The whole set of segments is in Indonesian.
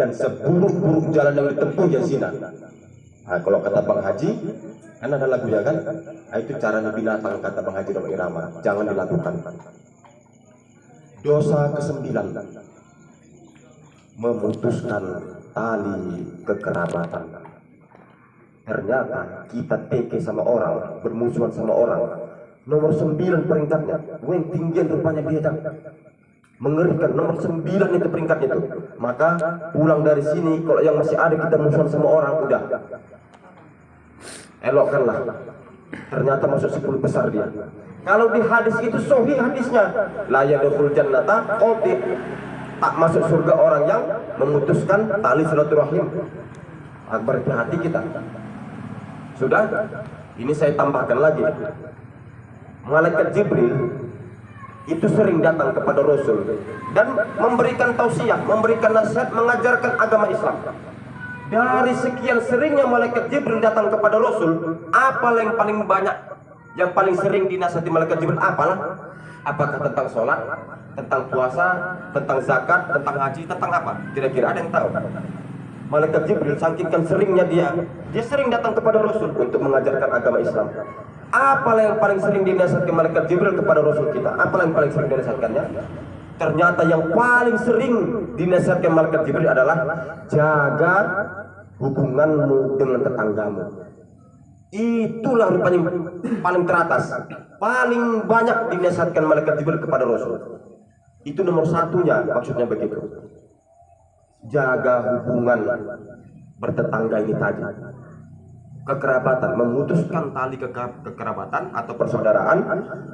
dan seburuk-buruk jalan yang ditempuh ya zina. Nah, kalau kata Bang Haji, kan ada lagunya kan, nah, itu caranya binatang kata Bang Haji Dok Irama, jangan dilakukan. Dosa ke-9, memutuskan tali kekerabatan. Ternyata kita teke sama orang, bermusuhan sama orang, nomor 9 peringkatnya, yang tinggian rupanya dia mengerikan, nomor 9 itu peringkatnya itu. Maka pulang dari sini kalau yang masih ada kita musuhan sama orang, udah elokkanlah, ternyata masuk 10 besar dia. Kalau di hadis itu sahih hadisnya, la yadkhul jannata qati, tak masuk surga orang yang memutuskan tali silaturahim. Berhati-hati kita. Sudah, ini saya tambahkan lagi. Malaikat Jibril itu sering datang kepada Rasul dan memberikan tausiah, memberikan nasihat, mengajarkan agama Islam. Dari sekian seringnya malaikat Jibril datang kepada Rasul, apa yang paling banyak, yang paling sering dinasihati malaikat Jibril apalah? Apakah tentang sholat, tentang puasa, tentang zakat, tentang haji, tentang apa? Kira-kira ada yang tahu? Malaikat Jibril saking seringnya dia sering datang kepada Rasul untuk mengajarkan agama Islam. Apa yang paling sering dinasihatkan malaikat Jibril kepada Rasul kita? Apa yang paling sering dinasihatkannya? Ternyata yang paling sering dinasihatkan malaikat Jibril adalah jaga hubunganmu dengan tetanggamu. Itulah rupanya paling teratas, paling banyak dinasihatkan malaikat Jibril kepada Rasul. Itu nomor satunya, maksudnya begitu. Jaga hubungan bertetangga ini tadi. Kekerabatan, memutuskan tali kekerabatan atau persaudaraan,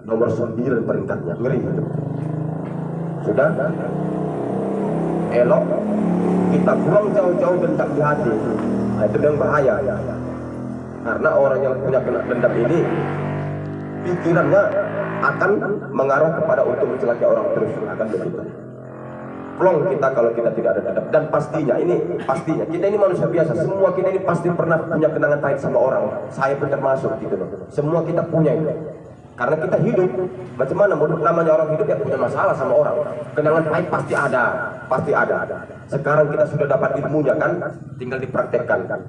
nomor 9 peringkatnya. Ngeri itu. Sudah? Elok kita buang jauh-jauh dendam di hati. Nah, itu yang bahaya. Karena orang yang punya dendam ini pikirannya akan mengarah kepada untuk mencelakai orang terus, akan begitu. Plong kita kalau kita tidak ada dendam. Dan pastinya kita ini manusia biasa, semua kita ini pasti pernah punya kenangan pahit sama orang. Saya pun termasuk gitu loh. Semua kita punya itu. Karena kita hidup, macam mana namanya orang hidup ya punya masalah sama orang. Kenangan pahit pasti ada, pasti ada. Sekarang kita sudah dapat ilmunya kan, tinggal dipraktekkan kan.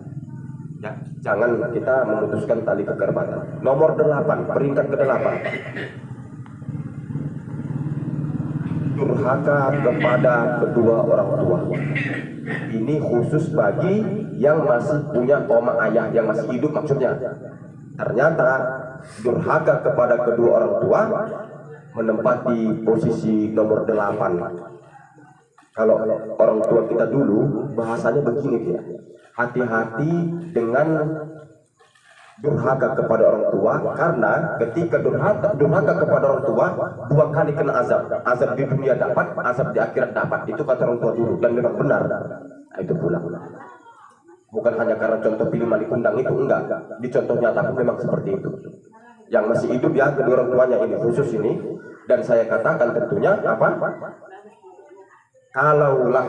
Ya, jangan kita memutuskan tali kekerabatan. Nomor 8, peringkat ke-8. Durhaka kepada kedua orang tua. Ini khusus bagi yang masih punya oma ayah, yang masih hidup maksudnya. Ternyata durhaka kepada kedua orang tua menempati posisi nomor 8. Kalau orang tua kita dulu bahasanya begini dia, hati-hati dengan durhaka kepada orang tua, karena ketika durhaka kepada orang tua 2 kali kena azab di dunia dapat, azab di akhirat dapat. Itu kata orang tua dulu dan memang benar. Nah, itu pula bukan hanya karena contoh film Malikundang itu, enggak, di contoh nyata pun memang seperti itu. Yang masih hidup ya kedua orang tuanya ini khusus ini, dan saya katakan tentunya apa, kalaulah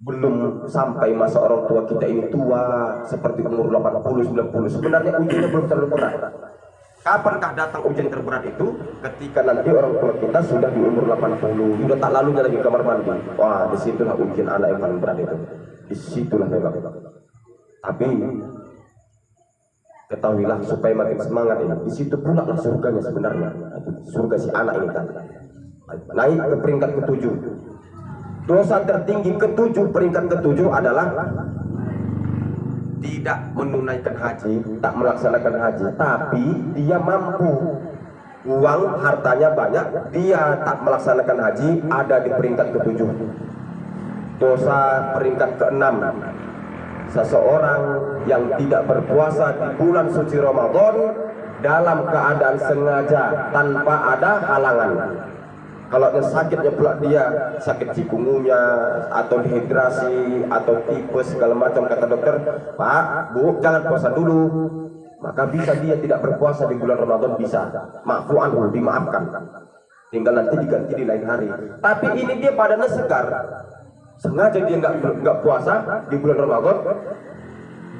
belum sampai masa orang tua kita ini tua seperti umur 80-90, sebenarnya ujiannya belum terlalu berat. Kapankah datang ujian terberat itu? Ketika nanti orang tua kita sudah di umur 80, sudah tak lalunya lagi kamar mandi. Wah, disitulah ujian anak yang paling berat itu. Disitulah memang. Tapi ketahuilah supaya makin semangat ini, disitu pula lah surganya sebenarnya. Surga si anak ini tadi. Naik ke peringkat ke-7. Dosa tertinggi ke-7, peringkat ke-7 adalah tidak menunaikan haji, tak melaksanakan haji, tapi dia mampu, uang hartanya banyak, dia tak melaksanakan haji, ada di peringkat ke-7. Dosa peringkat ke-6, seseorang yang tidak berpuasa di bulan suci Ramadan dalam keadaan sengaja tanpa ada halangan. Kalau sakitnya pula dia sakit cikungunya atau dehidrasi atau tipes segala macam, kata dokter, Pak, Bu, jangan puasa dulu. Maka bisa dia tidak berpuasa di bulan Ramadan, bisa. Maafu anhu, dimaafkan. Tinggal nanti diganti di lain hari. Tapi ini dia badannya segar, sengaja dia nggak puasa di bulan Ramadan,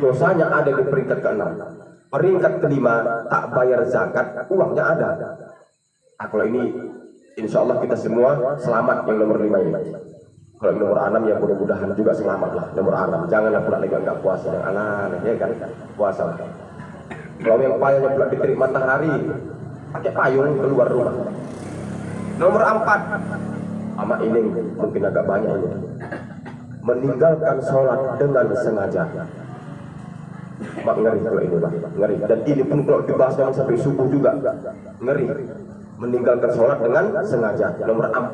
dosanya ada di peringkat ke-6. Peringkat ke-5, tak bayar zakat, uangnya ada. Nah, kalau ini insya Allah kita semua selamat yang nomor 5 ini. Kalau nomor 6 ya mudah-mudahan juga selamat lah nomor 6. Janganlah pula lagi enggak puasa yang aneh ya kan, puasa. Kalau yang payahnya pula diterik matahari, pakai payung keluar rumah. Nomor 4, ama ini mungkin agak banyak ini. Meninggalkan sholat dengan sengaja. Mak ngeri kalau ini bang, ngeri. Dan ini pun kalau dibahas sampai subuh juga ngeri. Meninggalkan sholat dengan sengaja. Nomor 4.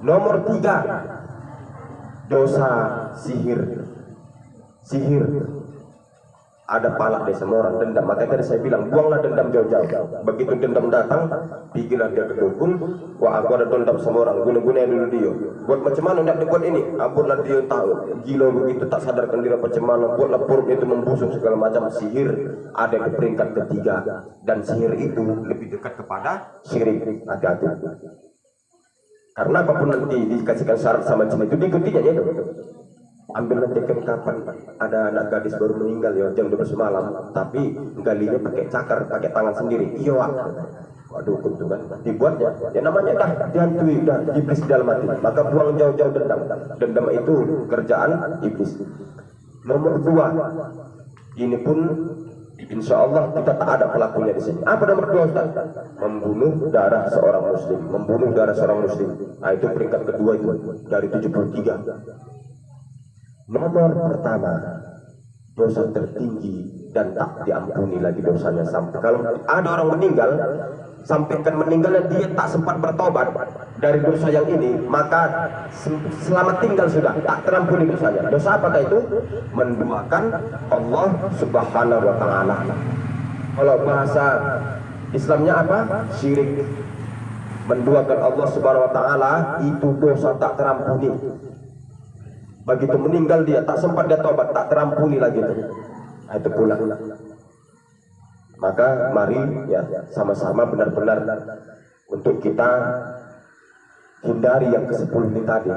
Nomor 3, dosa sihir. Sihir ada palak di semua orang, dendam. Makanya tadi saya bilang buanglah dendam jauh-jauh. Begitu dendam datang, pikirlah dia ke dukun. Wah aku ada dendam sama orang, guna-guna dulu dia. Buat macam mana nak dibuat ini? Ampunlah dia tahu. Gila begitu tak sadarkan diri macam mana. Buatlah perut itu membusuk segala macam. Sihir ada di peringkat ketiga. Dan sihir itu lebih dekat kepada syirik. Hati-hati. Karena apapun nanti dikasihkan syarat sama jin itu diikutinya itu. Ambil nanti kapan ada anak gadis baru meninggal ya jam 12 malam, tapi galinya pakai cakar, pakai tangan sendiri. Iya, waduh kuntu kan dibuatnya. Ya namanya dah dihantui, dah iblis di dalam hati. Maka buang jauh-jauh dendam. Dendam itu kerjaan iblis. Nomor 2, ini pun insya Allah kita tak ada pelakunya di sini. Apa nomor 2 Ustaz? Membunuh darah seorang muslim. Membunuh darah seorang muslim. Nah itu peringkat kedua itu dari 73. Nomor pertama, dosa tertinggi dan tak diampuni lagi dosanya sampai kalau ada orang meninggal sampaikan meninggalnya dia tak sempat bertobat dari dosa yang ini, maka selamat tinggal sudah tak terampuni dosanya. Dosa apakah itu? Menduakan Allah Subhanahu wa taala. Kalau bahasa Islamnya apa? Syirik. Menduakan Allah Subhanahu wa taala itu dosa tak terampuni. Begitu meninggal dia tak sempat dia tobat, tak terampuni lagi itu. Nah, itu pula. Maka mari ya sama-sama benar-benar untuk kita hindari yang ke-10 ini tadi.